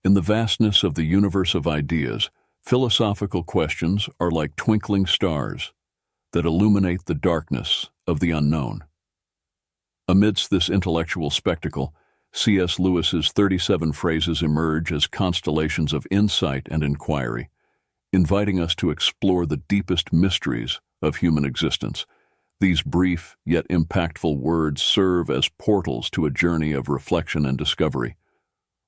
In the vastness of the universe of ideas, philosophical questions are like twinkling stars that illuminate the darkness of the unknown. Amidst this intellectual spectacle, C.S. Lewis's 37 phrases emerge as constellations of insight and inquiry, inviting us to explore the deepest mysteries of human existence. These brief yet impactful words serve as portals to a journey of reflection and discovery.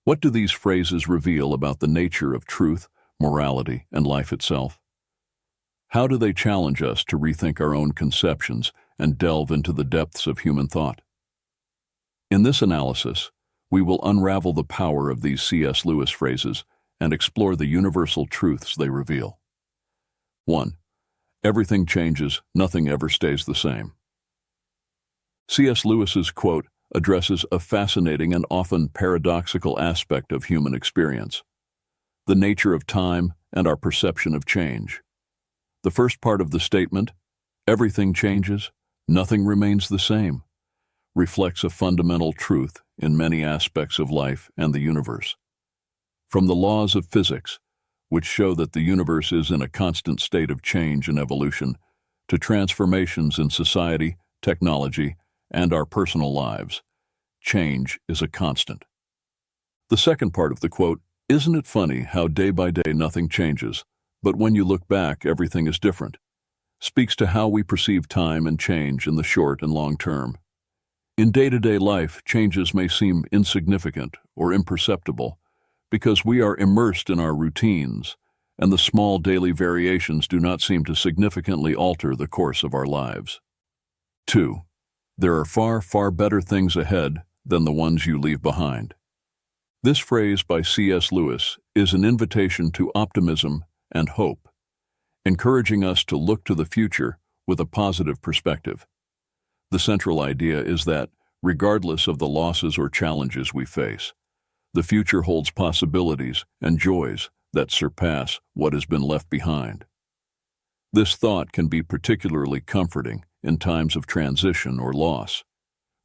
What do these phrases reveal about the nature of truth, morality, and life itself? How do they challenge us to rethink our own conceptions and delve into the depths of human thought? In this analysis, we will unravel the power of these C.S. Lewis phrases and explore the universal truths they reveal. 1. Everything changes, nothing ever stays the same. C.S. Lewis's quote addresses a fascinating and often paradoxical aspect of human experience: the nature of time and our perception of change. The first part of the statement, "Everything changes, nothing remains the same," reflects a fundamental truth in many aspects of life and the universe. From the laws of physics, which show that the universe is in a constant state of change and evolution, to transformations in society, technology, and our personal lives, change is a constant. The second part of the quote, "Isn't it funny how day by day nothing changes, but when you look back everything is different," speaks to how we perceive time and change in the short and long term. In day-to-day life, changes may seem insignificant or imperceptible because we are immersed in our routines, and the small daily variations do not seem to significantly alter the course of our lives. 2. There are far, far better things ahead than the ones you leave behind. This phrase by C.S. Lewis is an invitation to optimism and hope, encouraging us to look to the future with a positive perspective. The central idea is that, regardless of the losses or challenges we face, the future holds possibilities and joys that surpass what has been left behind. This thought can be particularly comforting in times of transition or loss,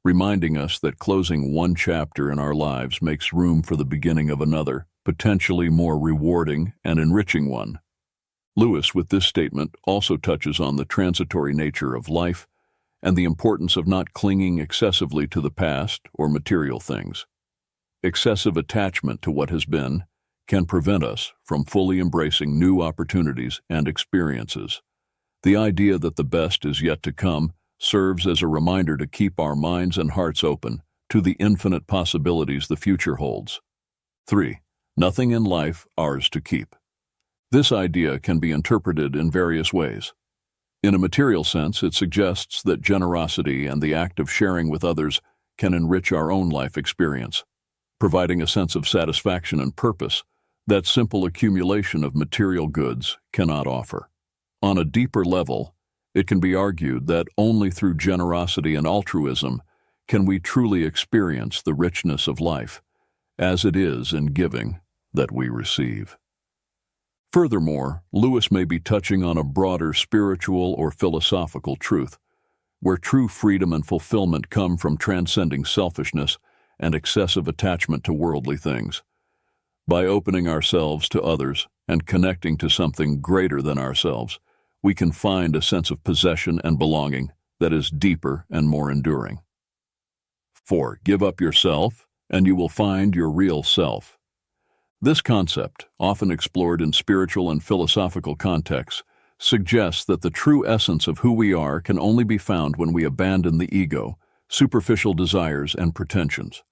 reminding us that closing one chapter in our lives makes room for the beginning of another, potentially more rewarding and enriching one. Lewis, with this statement, also touches on the transitory nature of life and the importance of not clinging excessively to the past or material things. Excessive attachment to what has been can prevent us from fully embracing new opportunities and experiences. The idea that the best is yet to come serves as a reminder to keep our minds and hearts open to the infinite possibilities the future holds. 3. Nothing in life ours to keep. This idea can be interpreted in various ways. In a material sense, it suggests that generosity and the act of sharing with others can enrich our own life experience, providing a sense of satisfaction and purpose that simple accumulation of material goods cannot offer. On a deeper level, it can be argued that only through generosity and altruism can we truly experience the richness of life, as it is in giving that we receive. Furthermore, Lewis may be touching on a broader spiritual or philosophical truth, where true freedom and fulfillment come from transcending selfishness and excessive attachment to worldly things. By opening ourselves to others and connecting to something greater than ourselves, we can find a sense of possession and belonging that is deeper and more enduring. 4. Give up yourself, and you will find your real self. This concept, often explored in spiritual and philosophical contexts, suggests that the true essence of who we are can only be found when we abandon the ego, superficial desires, and pretensions.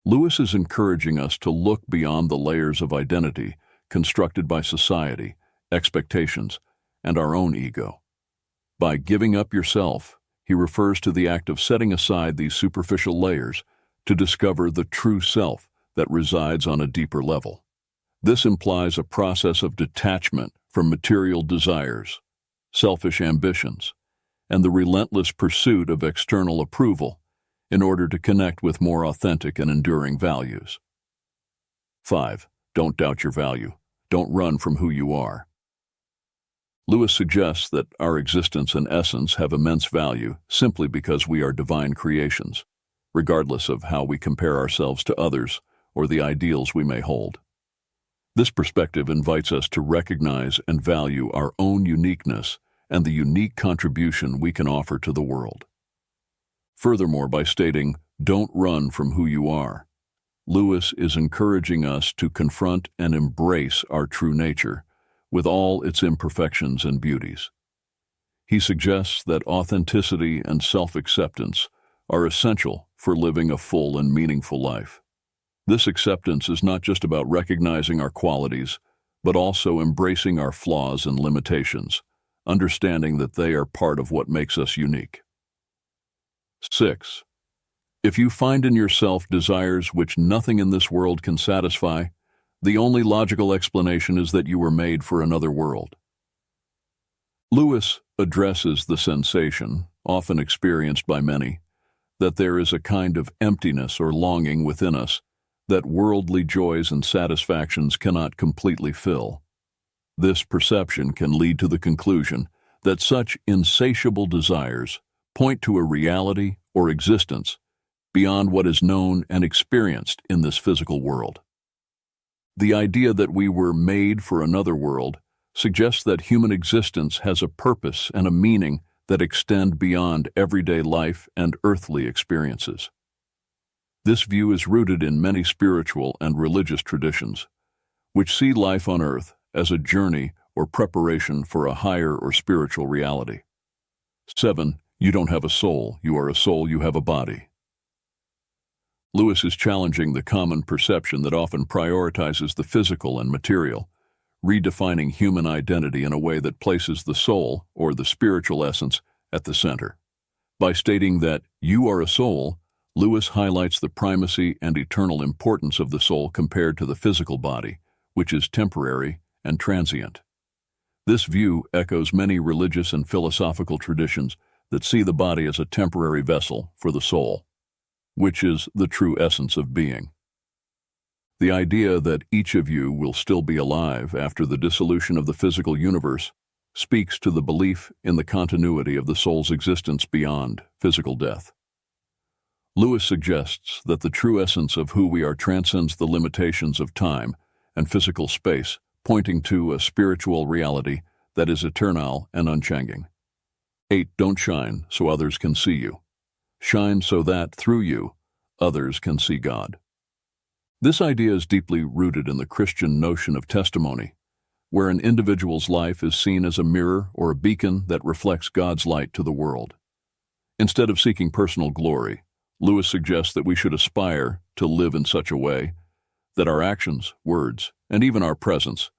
Lewis is encouraging us to look beyond the layers of identity constructed by society, expectations, and our own ego. By giving up yourself, he refers to the act of setting aside these superficial layers to discover the true self that resides on a deeper level. This implies a process of detachment from material desires, selfish ambitions, and the relentless pursuit of external approval in order to connect with more authentic and enduring values. 5. Don't doubt your value. Don't run from who you are. Lewis suggests that our existence and essence have immense value simply because we are divine creations, regardless of how we compare ourselves to others or the ideals we may hold. This perspective invites us to recognize and value our own uniqueness and the unique contribution we can offer to the world. Furthermore, by stating, "Don't run from who you are," Lewis is encouraging us to confront and embrace our true nature, with all its imperfections and beauties. He suggests that authenticity and self-acceptance are essential for living a full and meaningful life. This acceptance is not just about recognizing our qualities, but also embracing our flaws and limitations, understanding that they are part of what makes us unique. 6. If you find in yourself desires which nothing in this world can satisfy, the only logical explanation is that you were made for another world. Lewis addresses the sensation, often experienced by many, that there is a kind of emptiness or longing within us that worldly joys and satisfactions cannot completely fill. This perception can lead to the conclusion that such insatiable desires point to a reality or existence beyond what is known and experienced in this physical world. The idea that we were made for another world suggests that human existence has a purpose and a meaning that extend beyond everyday life and earthly experiences. This view is rooted in many spiritual and religious traditions, which see life on earth as a journey or preparation for a higher or spiritual reality. 7. You don't have a soul. You are a soul. You have a body. Lewis is challenging the common perception that often prioritizes the physical and material, redefining human identity in a way that places the soul, or the spiritual essence, at the center. By stating that you are a soul, Lewis highlights the primacy and eternal importance of the soul compared to the physical body, which is temporary and transient. This view echoes many religious and philosophical traditions that see the body as a temporary vessel for the soul, which is the true essence of being. The idea that each of you will still be alive after the dissolution of the physical universe speaks to the belief in the continuity of the soul's existence beyond physical death. Lewis suggests that the true essence of who we are transcends the limitations of time and physical space, pointing to a spiritual reality that is eternal and unchanging. 8. Don't shine so others can see you. Shine so that, through you, others can see God. This idea is deeply rooted in the Christian notion of testimony, where an individual's life is seen as a mirror or a beacon that reflects God's light to the world. Instead of seeking personal glory, Lewis suggests that we should aspire to live in such a way that our actions, words, and even our presence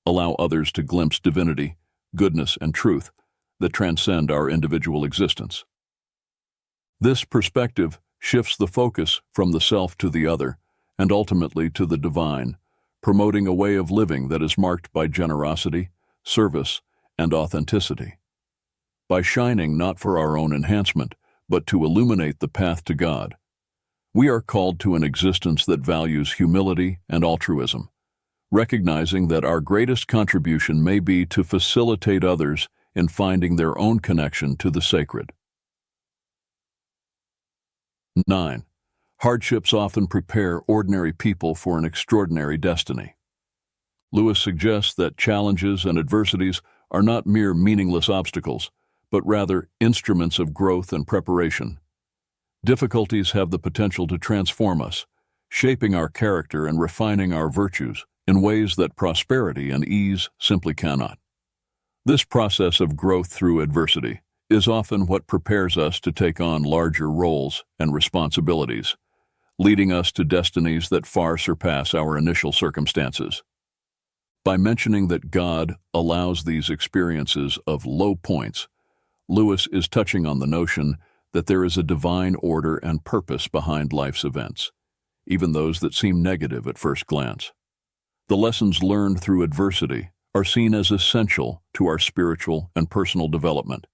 allow others to glimpse divinity, goodness, and truth that transcend our individual existence. This perspective shifts the focus from the self to the other, and ultimately to the divine, promoting a way of living that is marked by generosity, service, and authenticity. By shining not for our own enhancement, but to illuminate the path to God, we are called to an existence that values humility and altruism, recognizing that our greatest contribution may be to facilitate others in finding their own connection to the sacred. 9. Hardships often prepare ordinary people for an extraordinary destiny. Lewis suggests that challenges and adversities are not mere meaningless obstacles, but rather instruments of growth and preparation. Difficulties have the potential to transform us, shaping our character and refining our virtues in ways that prosperity and ease simply cannot. This process of growth through adversity is often what prepares us to take on larger roles and responsibilities, leading us to destinies that far surpass our initial circumstances. By mentioning that God allows these experiences of low points, Lewis is touching on the notion that there is a divine order and purpose behind life's events, even those that seem negative at first glance. The lessons learned through adversity are seen as essential to our spiritual and personal development,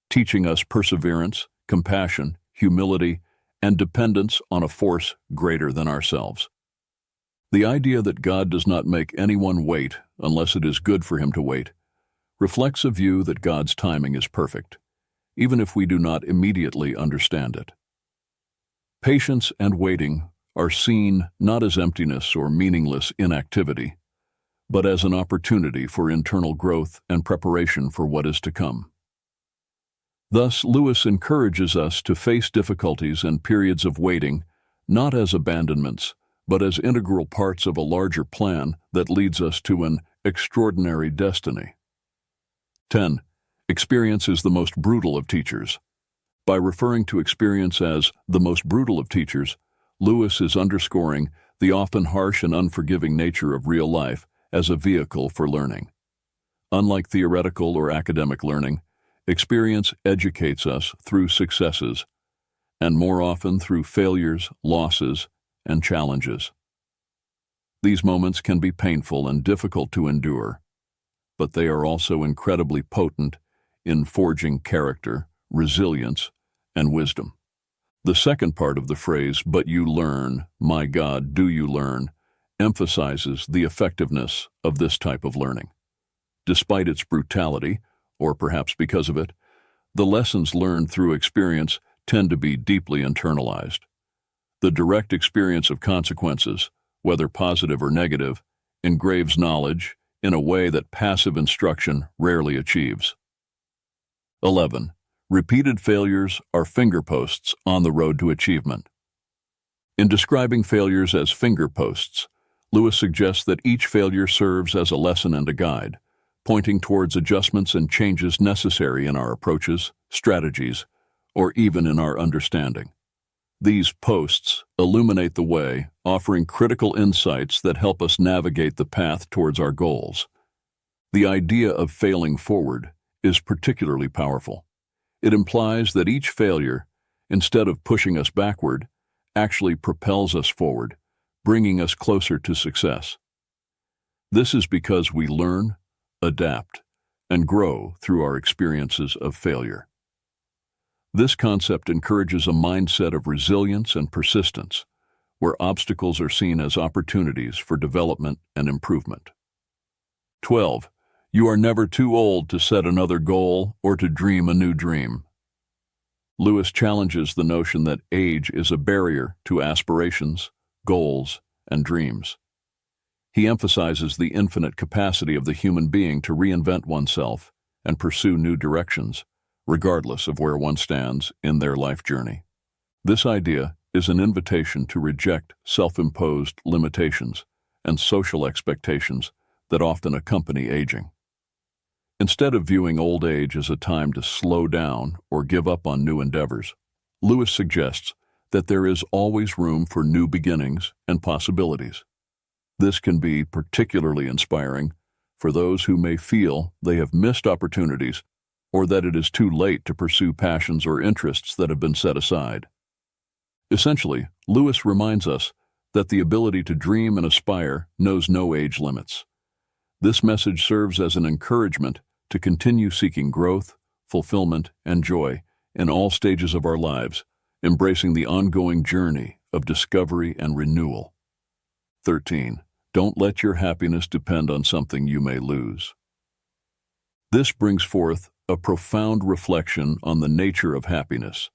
teaching us perseverance, compassion, humility, and dependence on a force greater than ourselves. The idea that God does not make anyone wait unless it is good for him to wait reflects a view that God's timing is perfect, even if we do not immediately understand it. Patience and waiting are seen not as emptiness or meaningless inactivity, but as an opportunity for internal growth and preparation for what is to come. Thus, Lewis encourages us to face difficulties and periods of waiting, not as abandonments, but as integral parts of a larger plan that leads us to an extraordinary destiny. 10. Experience is the most brutal of teachers. By referring to experience as the most brutal of teachers, Lewis is underscoring the often harsh and unforgiving nature of real life as a vehicle for learning. Unlike theoretical or academic learning, experience educates us through successes, and more often through failures, losses, and challenges. These moments can be painful and difficult to endure, but they are also incredibly potent in forging character, resilience, and wisdom. The second part of the phrase, "But you learn, my God, do you learn," emphasizes the effectiveness of this type of learning. Despite its brutality, or perhaps because of it, the lessons learned through experience tend to be deeply internalized. The direct experience of consequences, whether positive or negative, engraves knowledge in a way that passive instruction rarely achieves. 11. Repeated failures are fingerposts on the road to achievement. In describing failures as fingerposts, Lewis suggests that each failure serves as a lesson and a guide, pointing towards adjustments and changes necessary in our approaches, strategies, or even in our understanding. These posts illuminate the way, offering critical insights that help us navigate the path towards our goals. The idea of failing forward is particularly powerful. It implies that each failure, instead of pushing us backward, actually propels us forward, bringing us closer to success. This is because we learn, adapt, and grow through our experiences of failure. This concept encourages a mindset of resilience and persistence, where obstacles are seen as opportunities for development and improvement. 12. You are never too old to set another goal or to dream a new dream. Lewis challenges the notion that age is a barrier to aspirations, goals, and dreams. He emphasizes the infinite capacity of the human being to reinvent oneself and pursue new directions, regardless of where one stands in their life journey. This idea is an invitation to reject self-imposed limitations and social expectations that often accompany aging. Instead of viewing old age as a time to slow down or give up on new endeavors, Lewis suggests that there is always room for new beginnings and possibilities. This can be particularly inspiring for those who may feel they have missed opportunities or that it is too late to pursue passions or interests that have been set aside. Essentially, Lewis reminds us that the ability to dream and aspire knows no age limits. This message serves as an encouragement to continue seeking growth, fulfillment, and joy in all stages of our lives, embracing the ongoing journey of discovery and renewal. 13. Don't let your happiness depend on something you may lose. This brings forth a profound reflection on the nature of happiness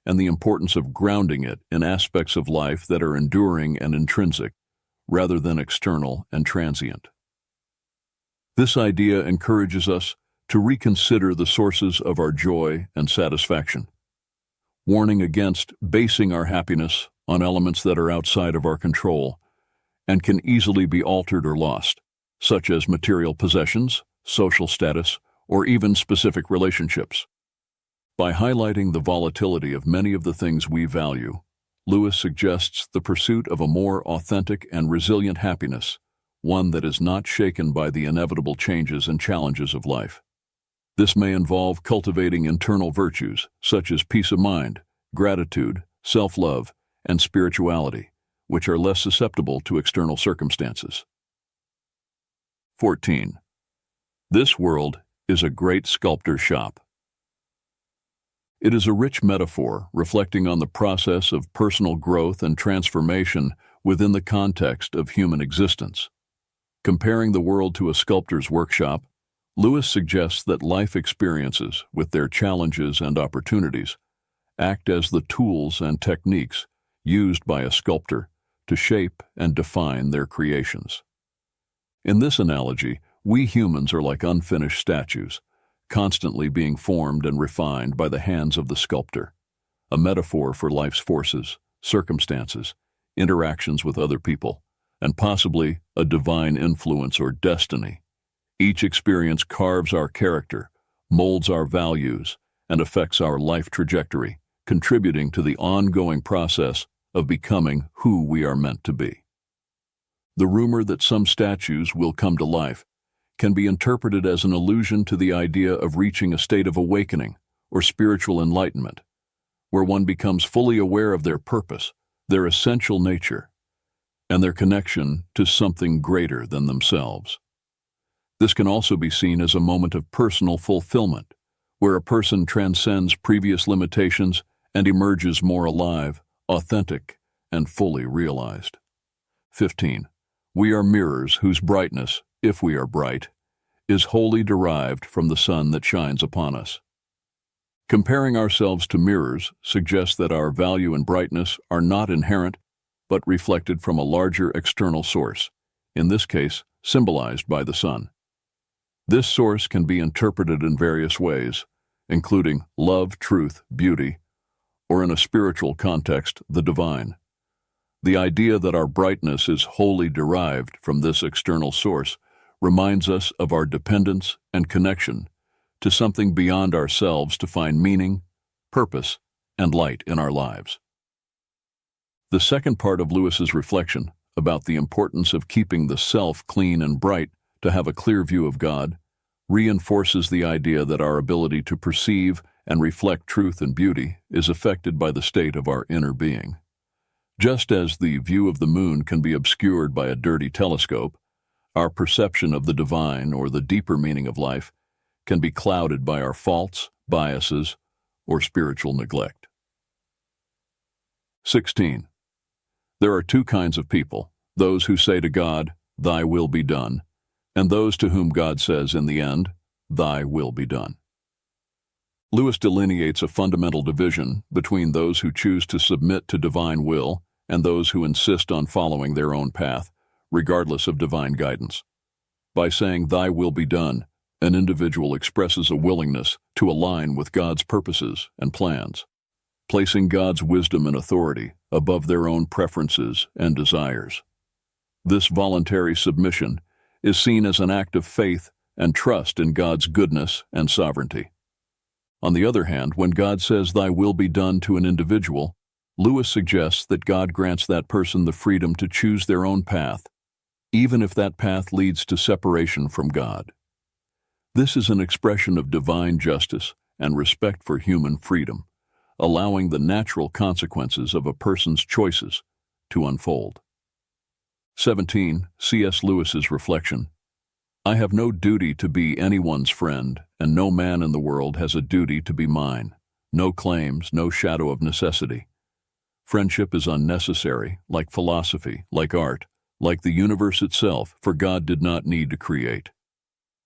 and the importance of grounding it in aspects of life that are enduring and intrinsic, rather than external and transient. This idea encourages us to reconsider the sources of our joy and satisfaction, warning against basing our happiness on elements that are outside of our control and can easily be altered or lost, such as material possessions, social status, or even specific relationships. By highlighting the volatility of many of the things we value, Lewis suggests the pursuit of a more authentic and resilient happiness, one that is not shaken by the inevitable changes and challenges of life. This may involve cultivating internal virtues such as peace of mind, gratitude, self-love, and spirituality, which are less susceptible to external circumstances. 14. This world is a great sculptor's shop. It is a rich metaphor reflecting on the process of personal growth and transformation within the context of human existence. Comparing the world to a sculptor's workshop, Lewis suggests that life experiences, with their challenges and opportunities, act as the tools and techniques used by a sculptor to shape and define their creations. In this analogy, we humans are like unfinished statues, constantly being formed and refined by the hands of the sculptor, a metaphor for life's forces, circumstances, interactions with other people, and possibly a divine influence or destiny. Each experience carves our character, molds our values, and affects our life trajectory, contributing to the ongoing process of becoming who we are meant to be. The rumor that some statues will come to life can be interpreted as an allusion to the idea of reaching a state of awakening or spiritual enlightenment, where one becomes fully aware of their purpose, their essential nature, and their connection to something greater than themselves. This can also be seen as a moment of personal fulfillment, where a person transcends previous limitations and emerges more alive, authentic, and fully realized. 15. We are mirrors whose brightness, if we are bright, is wholly derived from the sun that shines upon us. Comparing ourselves to mirrors suggests that our value and brightness are not inherent, but reflected from a larger external source, in this case, symbolized by the sun. This source can be interpreted in various ways, including love, truth, beauty, or in a spiritual context, the divine. The idea that our brightness is wholly derived from this external source reminds us of our dependence and connection to something beyond ourselves to find meaning, purpose, and light in our lives. The second part of Lewis's reflection about the importance of keeping the self clean and bright to have a clear view of God reinforces the idea that our ability to perceive and reflect truth and beauty is affected by the state of our inner being. Just as the view of the moon can be obscured by a dirty telescope, our perception of the divine or the deeper meaning of life can be clouded by our faults, biases, or spiritual neglect. 16. There are two kinds of people, those who say to God, "Thy will be done," and those to whom God says in the end, "Thy will be done." Lewis delineates a fundamental division between those who choose to submit to divine will and those who insist on following their own path, regardless of divine guidance. By saying, "Thy will be done," an individual expresses a willingness to align with God's purposes and plans, placing God's wisdom and authority above their own preferences and desires. This voluntary submission is seen as an act of faith and trust in God's goodness and sovereignty. On the other hand, when God says, "Thy will be done" to an individual, Lewis suggests that God grants that person the freedom to choose their own path, even if that path leads to separation from God. This is an expression of divine justice and respect for human freedom, allowing the natural consequences of a person's choices to unfold. 17. C.S. Lewis's reflection. I have no duty to be anyone's friend, and no man in the world has a duty to be mine. No claims, no shadow of necessity. Friendship is unnecessary, like philosophy, like art, like the universe itself, for God did not need to create.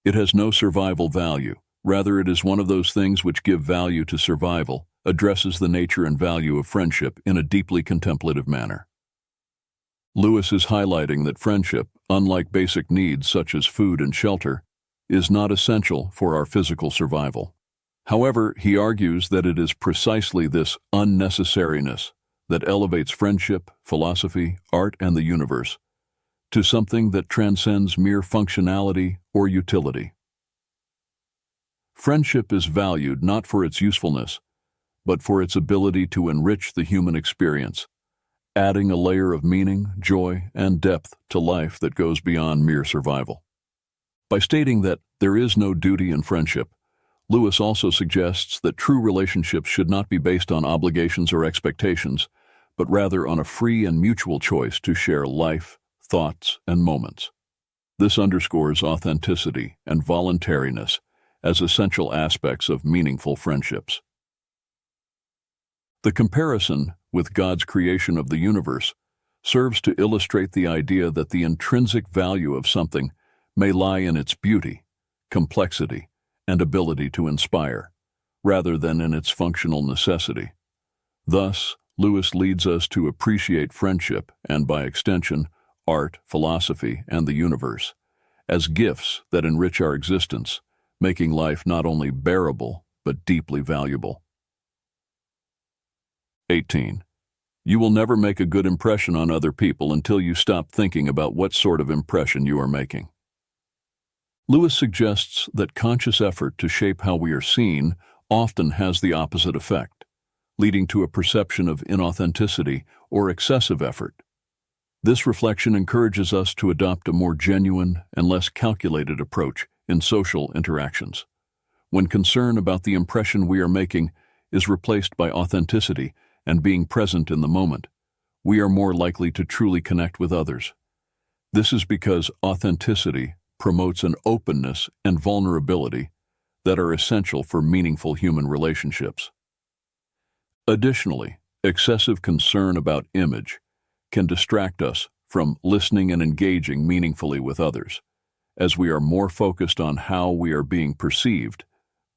It has no survival value. Rather, it is one of those things which give value to survival, addresses the nature and value of friendship in a deeply contemplative manner. Lewis is highlighting that friendship, unlike basic needs such as food and shelter, is not essential for our physical survival. However, he argues that it is precisely this unnecessariness that elevates friendship, philosophy, art, and the universe to something that transcends mere functionality or utility. Friendship is valued not for its usefulness, but for its ability to enrich the human experience, adding a layer of meaning, joy, and depth to life that goes beyond mere survival. By stating that there is no duty in friendship, Lewis also suggests that true relationships should not be based on obligations or expectations, but rather on a free and mutual choice to share life, thoughts, and moments. This underscores authenticity and voluntariness as essential aspects of meaningful friendships. The comparison with God's creation of the universe serves to illustrate the idea that the intrinsic value of something may lie in its beauty, complexity, and ability to inspire, rather than in its functional necessity. Thus, Lewis leads us to appreciate friendship and, by extension, art, philosophy, and the universe as gifts that enrich our existence, making life not only bearable, but deeply valuable. 18. You will never make a good impression on other people until you stop thinking about what sort of impression you are making. Lewis suggests that conscious effort to shape how we are seen often has the opposite effect, leading to a perception of inauthenticity or excessive effort. This reflection encourages us to adopt a more genuine and less calculated approach in social interactions. When concern about the impression we are making is replaced by authenticity and being present in the moment, we are more likely to truly connect with others. This is because authenticity promotes an openness and vulnerability that are essential for meaningful human relationships. Additionally, excessive concern about image can distract us from listening and engaging meaningfully with others, as we are more focused on how we are being perceived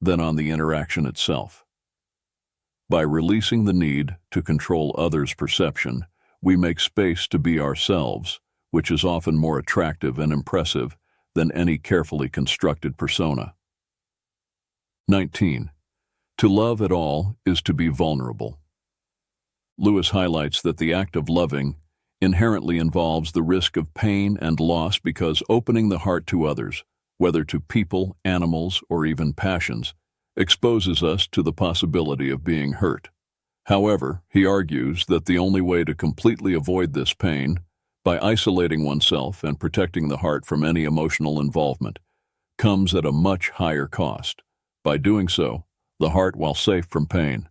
than on the interaction itself. By releasing the need to control others' perception, we make space to be ourselves, which is often more attractive and impressive than any carefully constructed persona. 19. To love at all is to be vulnerable. Lewis highlights that the act of loving inherently involves the risk of pain and loss because opening the heart to others, whether to people, animals, or even passions, exposes us to the possibility of being hurt. However, he argues that the only way to completely avoid this pain, by isolating oneself and protecting the heart from any emotional involvement, comes at a much higher cost. By doing so, the heart, while safe from pain,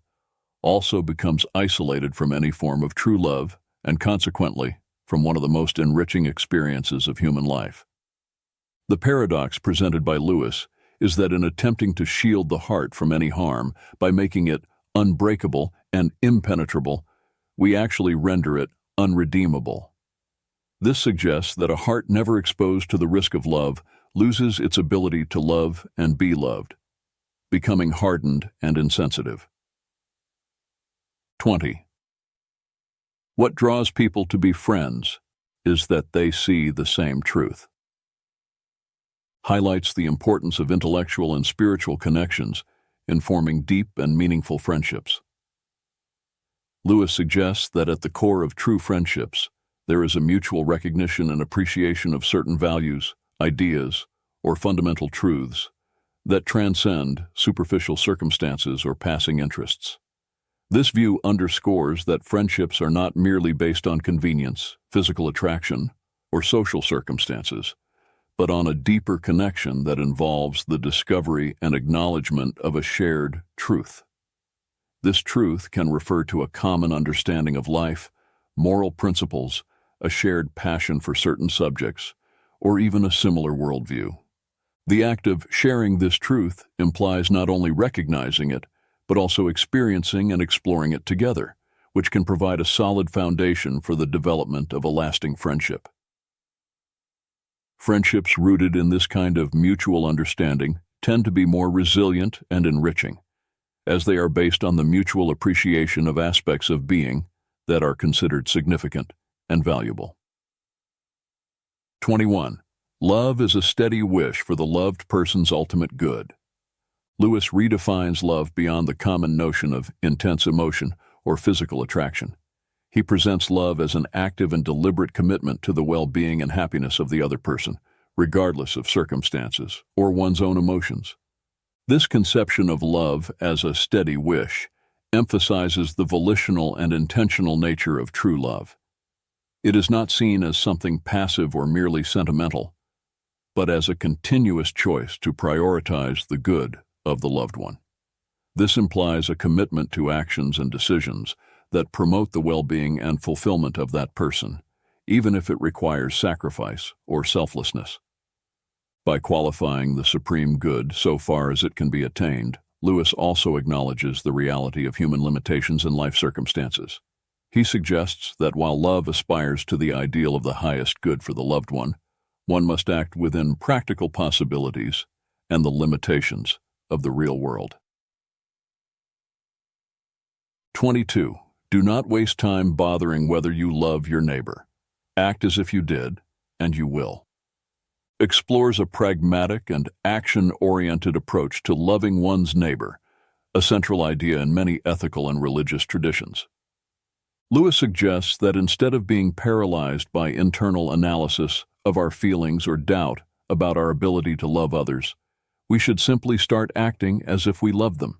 also becomes isolated from any form of true love and consequently from one of the most enriching experiences of human life. The paradox presented by Lewis is that in attempting to shield the heart from any harm by making it unbreakable and impenetrable, we actually render it unredeemable. This suggests that a heart never exposed to the risk of love loses its ability to love and be loved, becoming hardened and insensitive. 20. What draws people to be friends is that they see the same truth. Highlights the importance of intellectual and spiritual connections in forming deep and meaningful friendships. Lewis suggests that at the core of true friendships, there is a mutual recognition and appreciation of certain values, ideas, or fundamental truths that transcend superficial circumstances or passing interests. This view underscores that friendships are not merely based on convenience, physical attraction, or social circumstances, but on a deeper connection that involves the discovery and acknowledgement of a shared truth. This truth can refer to a common understanding of life, moral principles, a shared passion for certain subjects, or even a similar worldview. The act of sharing this truth implies not only recognizing it, but also experiencing and exploring it together, which can provide a solid foundation for the development of a lasting friendship. Friendships rooted in this kind of mutual understanding tend to be more resilient and enriching, as they are based on the mutual appreciation of aspects of being that are considered significant and valuable. 21. Love is a steady wish for the loved person's ultimate good. Lewis redefines love beyond the common notion of intense emotion or physical attraction. He presents love as an active and deliberate commitment to the well-being and happiness of the other person, regardless of circumstances or one's own emotions. This conception of love as a steady wish emphasizes the volitional and intentional nature of true love. It is not seen as something passive or merely sentimental, but as a continuous choice to prioritize the good of the loved one. This implies a commitment to actions and decisions that promote the well-being and fulfillment of that person, even if it requires sacrifice or selflessness. By qualifying the supreme good so far as it can be attained, Lewis also acknowledges the reality of human limitations and life circumstances. He suggests that while love aspires to the ideal of the highest good for the loved one must act within practical possibilities and the limitations of the real world. 22. Do not waste time bothering whether you love your neighbor. Act as if you did, and you will. explores a pragmatic and action-oriented approach to loving one's neighbor, a central idea in many ethical and religious traditions. Lewis suggests that instead of being paralyzed by internal analysis of our feelings or doubt about our ability to love others, we should simply start acting as if we love them.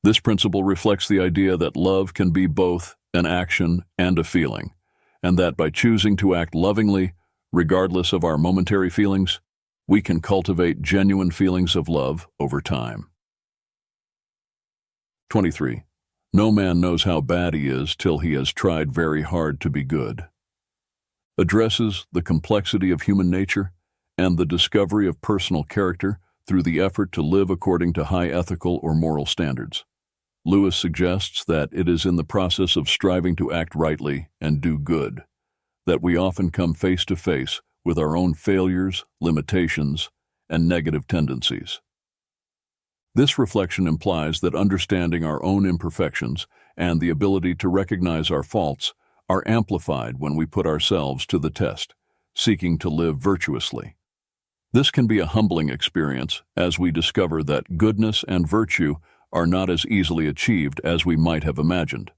This principle reflects the idea that love can be both an action and a feeling, and that by choosing to act lovingly, regardless of our momentary feelings, we can cultivate genuine feelings of love over time. 23. No man knows how bad he is till he has tried very hard to be good. Addresses the complexity of human nature and the discovery of personal character through the effort to live according to high ethical or moral standards. Lewis suggests that it is in the process of striving to act rightly and do good that we often come face to face with our own failures, limitations, and negative tendencies. This reflection implies that understanding our own imperfections and the ability to recognize our faults are amplified when we put ourselves to the test, seeking to live virtuously. This can be a humbling experience as we discover that goodness and virtue are not as easily achieved as we might have imagined,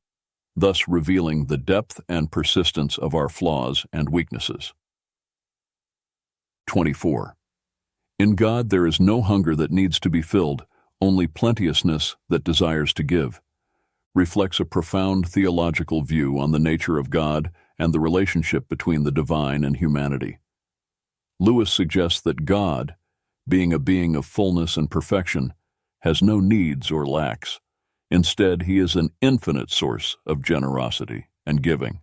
thus revealing the depth and persistence of our flaws and weaknesses. 24. In God there is no hunger that needs to be filled, only plenteousness that desires to give, reflects a profound theological view on the nature of God and the relationship between the divine and humanity. Lewis suggests that God, being a being of fullness and perfection, has no needs or lacks. Instead, he is an infinite source of generosity and giving.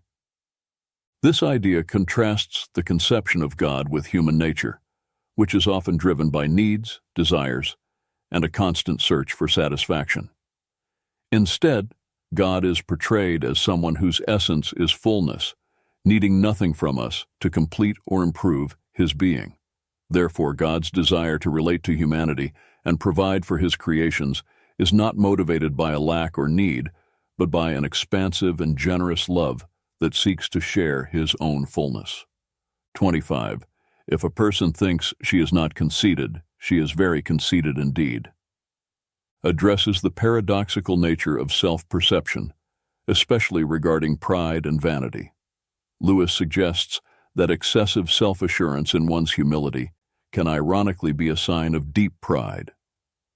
This idea contrasts the conception of God with human nature, which is often driven by needs, desires, and a constant search for satisfaction. Instead, God is portrayed as someone whose essence is fullness, needing nothing from us to complete or improve his being. Therefore, God's desire to relate to humanity and provide for his creations is not motivated by a lack or need, but by an expansive and generous love that seeks to share his own fullness. 25. If a person thinks she is not conceited, she is very conceited indeed. Addresses the paradoxical nature of self-perception, especially regarding pride and vanity. Lewis suggests that excessive self-assurance in one's humility can ironically be a sign of deep pride.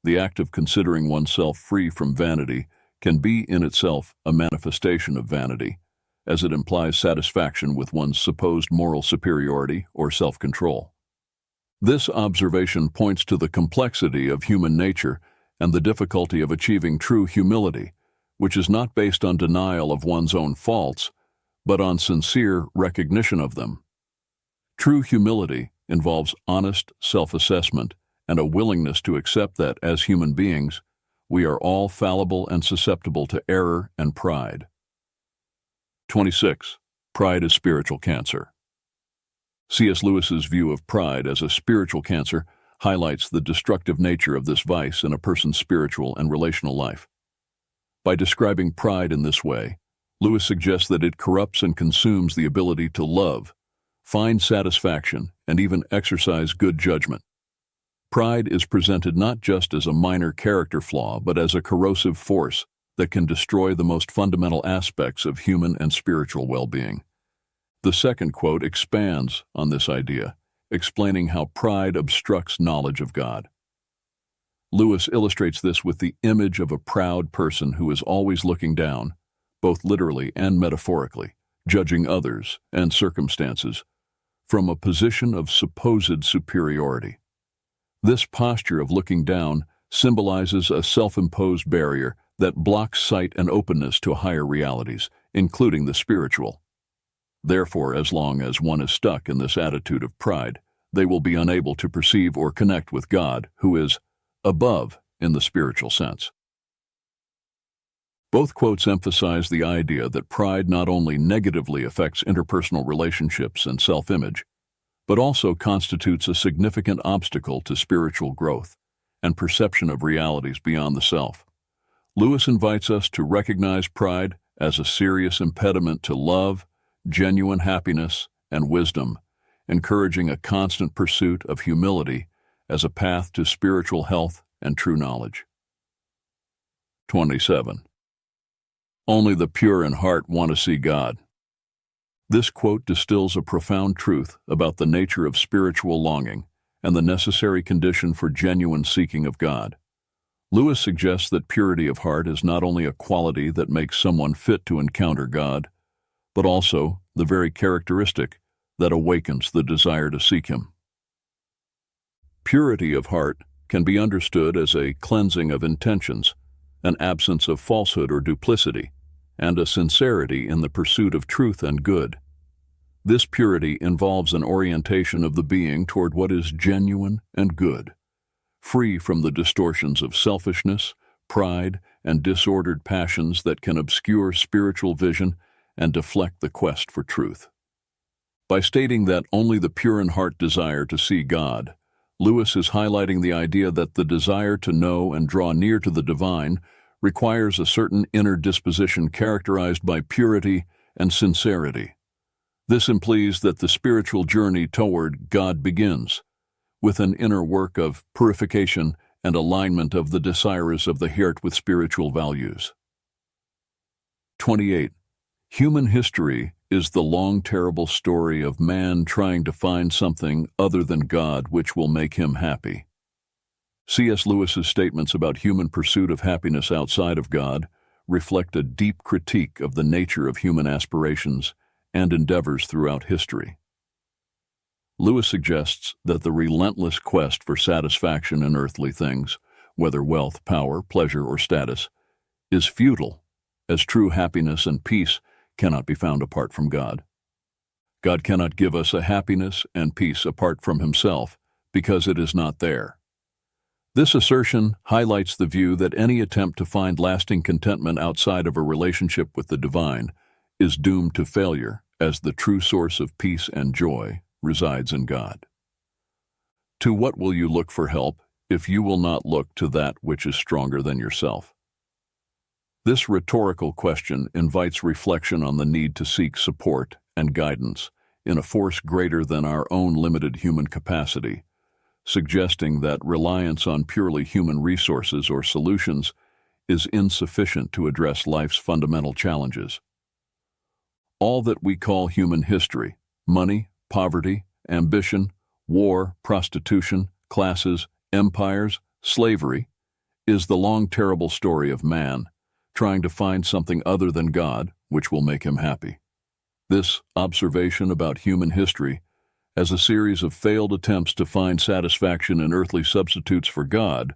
The act of considering oneself free from vanity can be in itself a manifestation of vanity, as it implies satisfaction with one's supposed moral superiority or self-control. This observation points to the complexity of human nature and the difficulty of achieving true humility, which is not based on denial of one's own faults, but on sincere recognition of them. True humility involves honest self-assessment and a willingness to accept that, as human beings, we are all fallible and susceptible to error and pride. 26. Pride is spiritual cancer. C.S. Lewis's view of pride as a spiritual cancer highlights the destructive nature of this vice in a person's spiritual and relational life. By describing pride in this way, Lewis suggests that it corrupts and consumes the ability to love, find satisfaction, and even exercise good judgment. Pride is presented not just as a minor character flaw, but as a corrosive force that can destroy the most fundamental aspects of human and spiritual well-being. The second quote expands on this idea, explaining how pride obstructs knowledge of God. Lewis illustrates this with the image of a proud person who is always looking down, both literally and metaphorically, judging others and circumstances from a position of supposed superiority. This posture of looking down symbolizes a self-imposed barrier that blocks sight and openness to higher realities, including the spiritual. Therefore, as long as one is stuck in this attitude of pride, they will be unable to perceive or connect with God, who is above in the spiritual sense. Both quotes emphasize the idea that pride not only negatively affects interpersonal relationships and self-image, but also constitutes a significant obstacle to spiritual growth and perception of realities beyond the self. Lewis invites us to recognize pride as a serious impediment to love, genuine happiness, and wisdom, encouraging a constant pursuit of humility as a path to spiritual health and true knowledge. 27. Only the pure in heart want to see God. This quote distills a profound truth about the nature of spiritual longing and the necessary condition for genuine seeking of God. Lewis suggests that purity of heart is not only a quality that makes someone fit to encounter God, but also the very characteristic that awakens the desire to seek Him. Purity of heart can be understood as a cleansing of intentions, an absence of falsehood or duplicity, and a sincerity in the pursuit of truth and good. This purity involves an orientation of the being toward what is genuine and good, free from the distortions of selfishness, pride, and disordered passions that can obscure spiritual vision and deflect the quest for truth. By stating that only the pure in heart desire to see God, Lewis is highlighting the idea that the desire to know and draw near to the divine requires a certain inner disposition characterized by purity and sincerity. This implies that the spiritual journey toward God begins with an inner work of purification and alignment of the desires of the heart with spiritual values. 28. Human history is the long, terrible story of man trying to find something other than God which will make him happy. C.S. Lewis's statements about human pursuit of happiness outside of God reflect a deep critique of the nature of human aspirations and endeavors throughout history. Lewis suggests that the relentless quest for satisfaction in earthly things, whether wealth, power, pleasure, or status, is futile, as true happiness and peace cannot be found apart from God. God cannot give us a happiness and peace apart from Himself, because it is not there. This assertion highlights the view that any attempt to find lasting contentment outside of a relationship with the divine is doomed to failure, as the true source of peace and joy resides in God. To what will you look for help if you will not look to that which is stronger than yourself? This rhetorical question invites reflection on the need to seek support and guidance in a force greater than our own limited human capacity, suggesting that reliance on purely human resources or solutions is insufficient to address life's fundamental challenges. All that we call human history, money, poverty, ambition, war, prostitution, classes, empires, slavery, is the long, terrible story of man trying to find something other than God which will make him happy. This observation about human history as a series of failed attempts to find satisfaction in earthly substitutes for God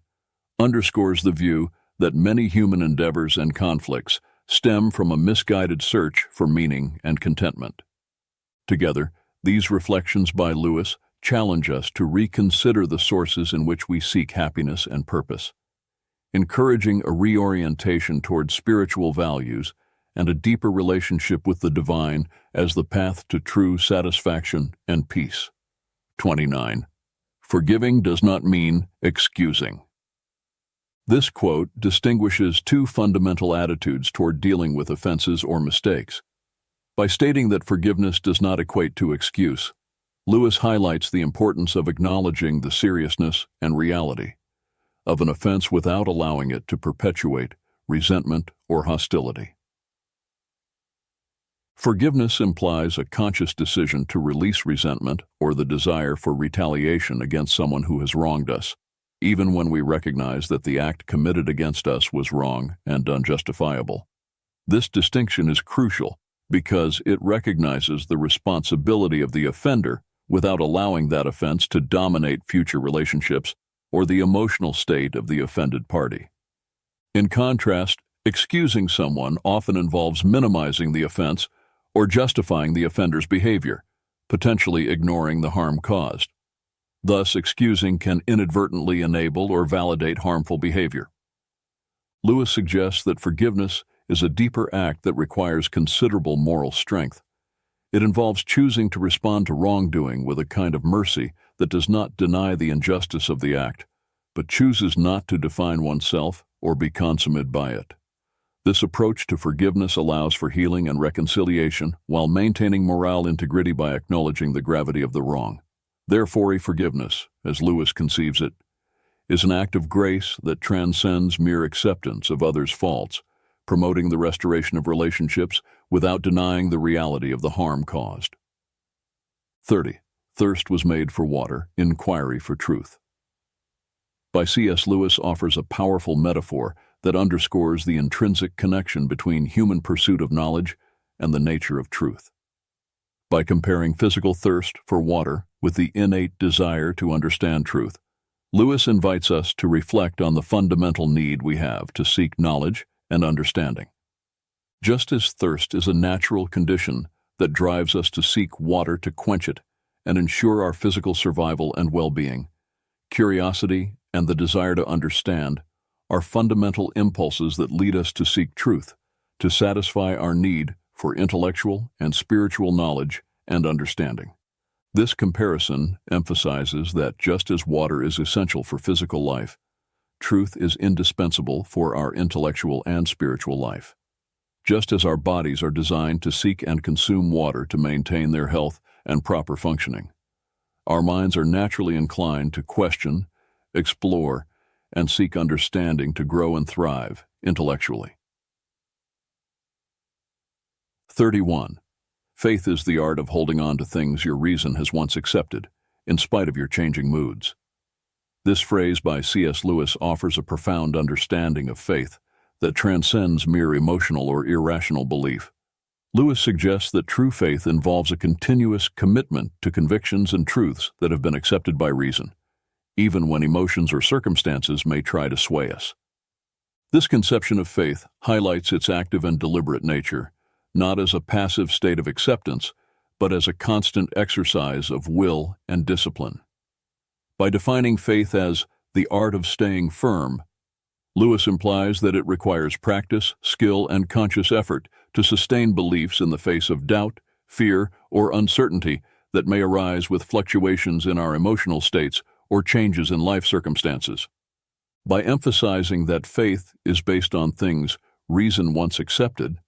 underscores the view that many human endeavors and conflicts stem from a misguided search for meaning and contentment. Together, these reflections by Lewis challenge us to reconsider the sources in which we seek happiness and purpose, encouraging a reorientation toward spiritual values and a deeper relationship with the divine as the path to true satisfaction and peace. 29. Forgiving does not mean excusing. This quote distinguishes two fundamental attitudes toward dealing with offenses or mistakes. By stating that forgiveness does not equate to excuse, Lewis highlights the importance of acknowledging the seriousness and reality of an offense without allowing it to perpetuate resentment or hostility. Forgiveness implies a conscious decision to release resentment or the desire for retaliation against someone who has wronged us, even when we recognize that the act committed against us was wrong and unjustifiable. This distinction is crucial because it recognizes the responsibility of the offender without allowing that offense to dominate future relationships or the emotional state of the offended party. In contrast, excusing someone often involves minimizing the offense or justifying the offender's behavior, potentially ignoring the harm caused. Thus, excusing can inadvertently enable or validate harmful behavior. Lewis suggests that forgiveness is a deeper act that requires considerable moral strength. It involves choosing to respond to wrongdoing with a kind of mercy that does not deny the injustice of the act, but chooses not to define oneself or be consummated by it. This approach to forgiveness allows for healing and reconciliation while maintaining moral integrity by acknowledging the gravity of the wrong. Therefore, forgiveness, as Lewis conceives it, is an act of grace that transcends mere acceptance of others' faults, promoting the restoration of relationships without denying the reality of the harm caused. 30. Thirst was made for water, inquiry for truth. By C.S. Lewis offers a powerful metaphor that underscores the intrinsic connection between human pursuit of knowledge and the nature of truth. By comparing physical thirst for water with the innate desire to understand truth, Lewis invites us to reflect on the fundamental need we have to seek knowledge and understanding. Just as thirst is a natural condition that drives us to seek water to quench it and ensure our physical survival and well-being, curiosity and the desire to understand are fundamental impulses that lead us to seek truth, to satisfy our need for intellectual and spiritual knowledge and understanding. This comparison emphasizes that just as water is essential for physical life, truth is indispensable for our intellectual and spiritual life. Just as our bodies are designed to seek and consume water to maintain their health and proper functioning, our minds are naturally inclined to question, explore, and seek understanding to grow and thrive intellectually. 31. Faith is the art of holding on to things your reason has once accepted, in spite of your changing moods. This phrase by C.S. Lewis offers a profound understanding of faith that transcends mere emotional or irrational belief. Lewis suggests that true faith involves a continuous commitment to convictions and truths that have been accepted by reason, even when emotions or circumstances may try to sway us. This conception of faith highlights its active and deliberate nature, not as a passive state of acceptance, but as a constant exercise of will and discipline. By defining faith as the art of staying firm, Lewis implies that it requires practice, skill, and conscious effort to sustain beliefs in the face of doubt, fear, or uncertainty that may arise with fluctuations in our emotional states or changes in life circumstances. By emphasizing that faith is based on things reason once accepted,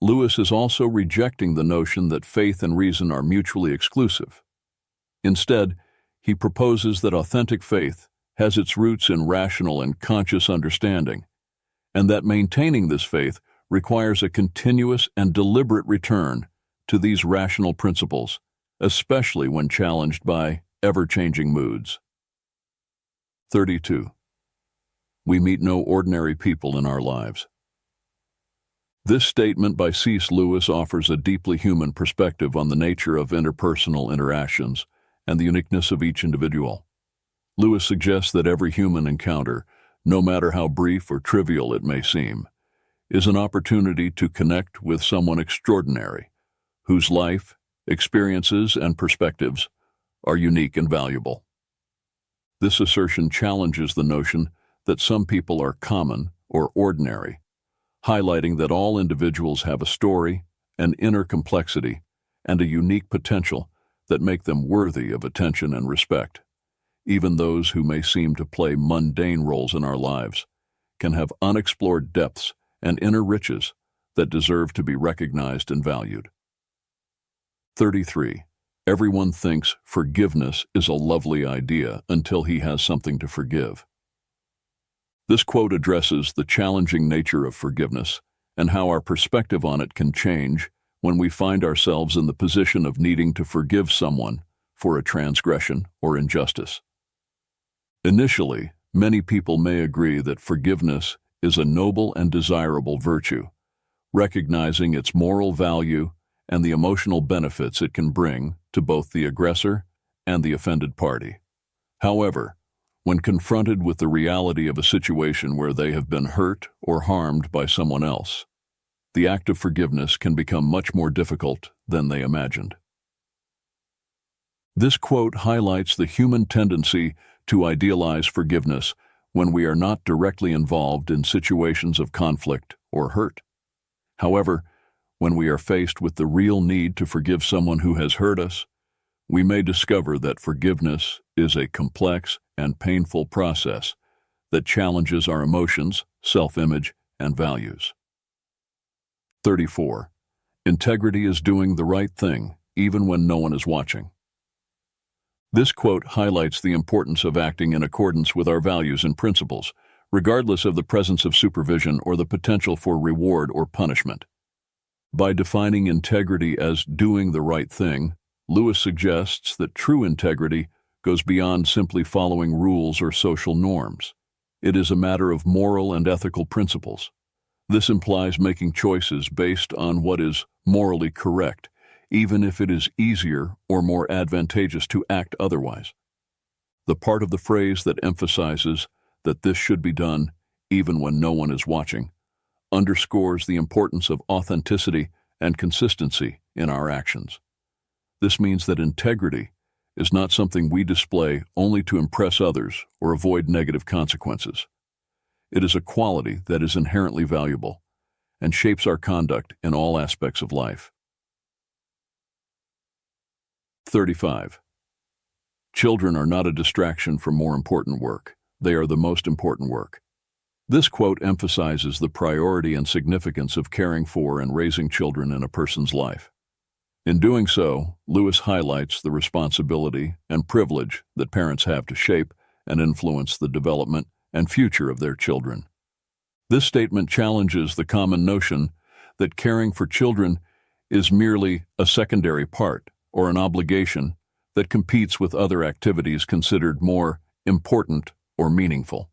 Lewis is also rejecting the notion that faith and reason are mutually exclusive. Instead, he proposes that authentic faith has its roots in rational and conscious understanding, and that maintaining this faith requires a continuous and deliberate return to these rational principles, especially when challenged by ever-changing moods. 32. We meet no ordinary people in our lives. This statement by C.S. Lewis offers a deeply human perspective on the nature of interpersonal interactions and the uniqueness of each individual. Lewis suggests that every human encounter, no matter how brief or trivial it may seem, is an opportunity to connect with someone extraordinary, whose life, experiences, and perspectives are unique and valuable. This assertion challenges the notion that some people are common or ordinary, highlighting that all individuals have a story, an inner complexity, and a unique potential that make them worthy of attention and respect. Even those who may seem to play mundane roles in our lives can have unexplored depths and inner riches that deserve to be recognized and valued. 33. Everyone thinks forgiveness is a lovely idea until he has something to forgive. This quote addresses the challenging nature of forgiveness and how our perspective on it can change when we find ourselves in the position of needing to forgive someone for a transgression or injustice. Initially, many people may agree that forgiveness is a noble and desirable virtue, recognizing its moral value and the emotional benefits it can bring to both the aggressor and the offended party. However, when confronted with the reality of a situation where they have been hurt or harmed by someone else, the act of forgiveness can become much more difficult than they imagined. This quote highlights the human tendency to idealize forgiveness when we are not directly involved in situations of conflict or hurt. However, when we are faced with the real need to forgive someone who has hurt us, we may discover that forgiveness is a complex and painful process that challenges our emotions, self-image, and values. 34. Integrity is doing the right thing, even when no one is watching. This quote highlights the importance of acting in accordance with our values and principles, regardless of the presence of supervision or the potential for reward or punishment. By defining integrity as doing the right thing, Lewis suggests that true integrity goes beyond simply following rules or social norms. It is a matter of moral and ethical principles. This implies making choices based on what is morally correct, even if it is easier or more advantageous to act otherwise. The part of the phrase that emphasizes that this should be done even when no one is watching underscores the importance of authenticity and consistency in our actions. This means that integrity is not something we display only to impress others or avoid negative consequences. It is a quality that is inherently valuable and shapes our conduct in all aspects of life. 35. Children are not a distraction from more important work. They are the most important work. This quote emphasizes the priority and significance of caring for and raising children in a person's life. In doing so, Lewis highlights the responsibility and privilege that parents have to shape and influence the development and future of their children. This statement challenges the common notion that caring for children is merely a secondary part or an obligation that competes with other activities considered more important or meaningful.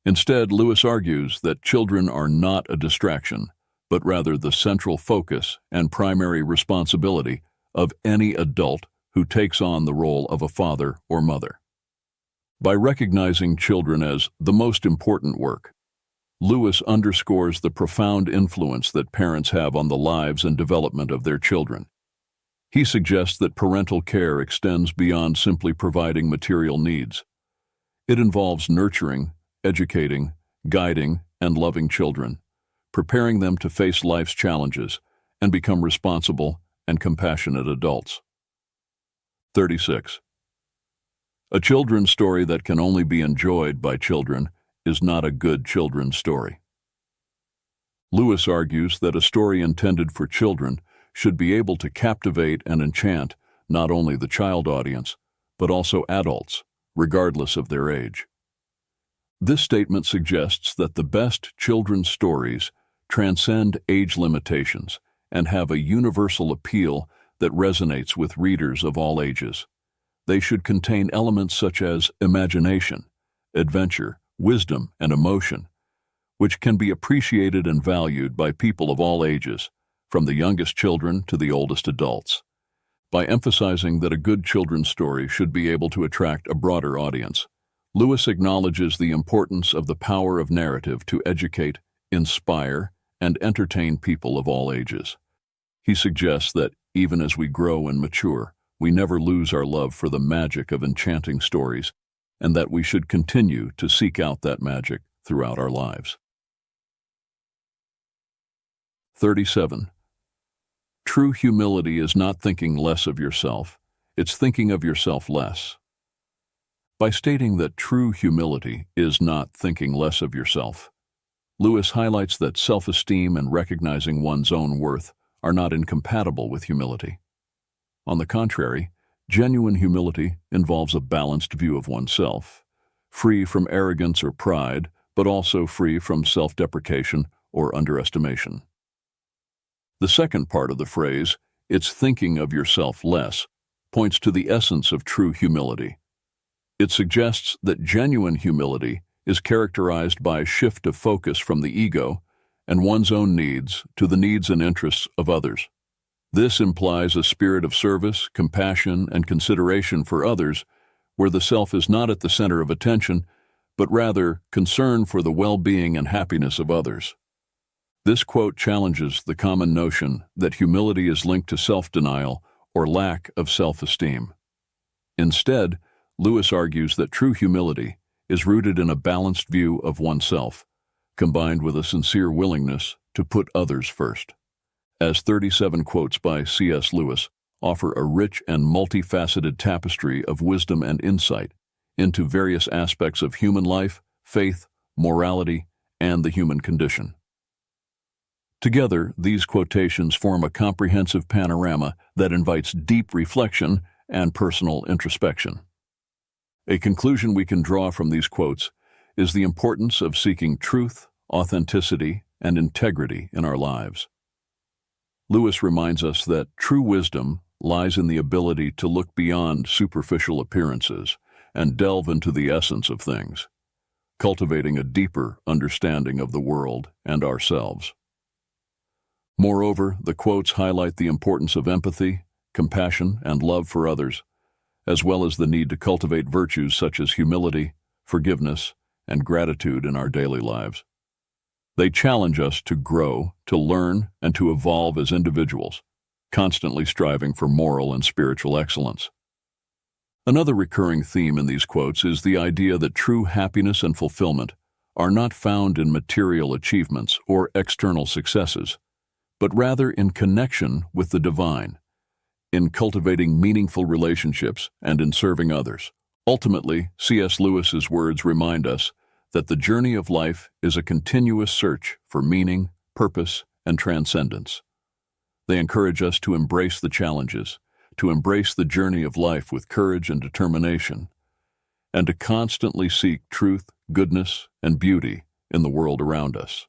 Instead, Lewis argues that children are not a distraction, but rather the central focus and primary responsibility of any adult who takes on the role of a father or mother. By recognizing children as the most important work, Lewis underscores the profound influence that parents have on the lives and development of their children. He suggests that parental care extends beyond simply providing material needs. It involves nurturing, educating, guiding, and loving children, preparing them to face life's challenges and become responsible and compassionate adults. 36. A children's story that can only be enjoyed by children is not a good children's story. Lewis argues that a story intended for children should be able to captivate and enchant not only the child audience, but also adults, regardless of their age. This statement suggests that the best children's stories transcend age limitations and have a universal appeal that resonates with readers of all ages. They should contain elements such as imagination, adventure, wisdom, and emotion, which can be appreciated and valued by people of all ages, from the youngest children to the oldest adults. By emphasizing that a good children's story should be able to attract a broader audience, Lewis acknowledges the importance of the power of narrative to educate, inspire, and entertain people of all ages. He suggests that, even as we grow and mature, we never lose our love for the magic of enchanting stories, and that we should continue to seek out that magic throughout our lives. 37. True humility is not thinking less of yourself, it's thinking of yourself less. By stating that true humility is not thinking less of yourself, Lewis highlights that self-esteem and recognizing one's own worth are not incompatible with humility. On the contrary, genuine humility involves a balanced view of oneself, free from arrogance or pride, but also free from self-deprecation or underestimation. The second part of the phrase, "it's thinking of yourself less," points to the essence of true humility. It suggests that genuine humility is characterized by a shift of focus from the ego and one's own needs to the needs and interests of others. This implies a spirit of service, compassion, and consideration for others, where the self is not at the center of attention, but rather concern for the well-being and happiness of others. This quote challenges the common notion that humility is linked to self-denial or lack of self-esteem. Instead, Lewis argues that true humility is rooted in a balanced view of oneself, combined with a sincere willingness to put others first. As 37 quotes by C.S. Lewis offer a rich and multifaceted tapestry of wisdom and insight into various aspects of human life, faith, morality, and the human condition. Together, these quotations form a comprehensive panorama that invites deep reflection and personal introspection. A conclusion we can draw from these quotes is the importance of seeking truth, authenticity, and integrity in our lives. Lewis reminds us that true wisdom lies in the ability to look beyond superficial appearances and delve into the essence of things, cultivating a deeper understanding of the world and ourselves. Moreover, the quotes highlight the importance of empathy, compassion, and love for others, as well as the need to cultivate virtues such as humility, forgiveness, and gratitude in our daily lives. They challenge us to grow, to learn, and to evolve as individuals, constantly striving for moral and spiritual excellence. Another recurring theme in these quotes is the idea that true happiness and fulfillment are not found in material achievements or external successes, but rather in connection with the divine, in cultivating meaningful relationships and in serving others. Ultimately, C.S. Lewis's words remind us that the journey of life is a continuous search for meaning, purpose, and transcendence. They encourage us to embrace the challenges, to embrace the journey of life with courage and determination, and to constantly seek truth, goodness, and beauty in the world around us.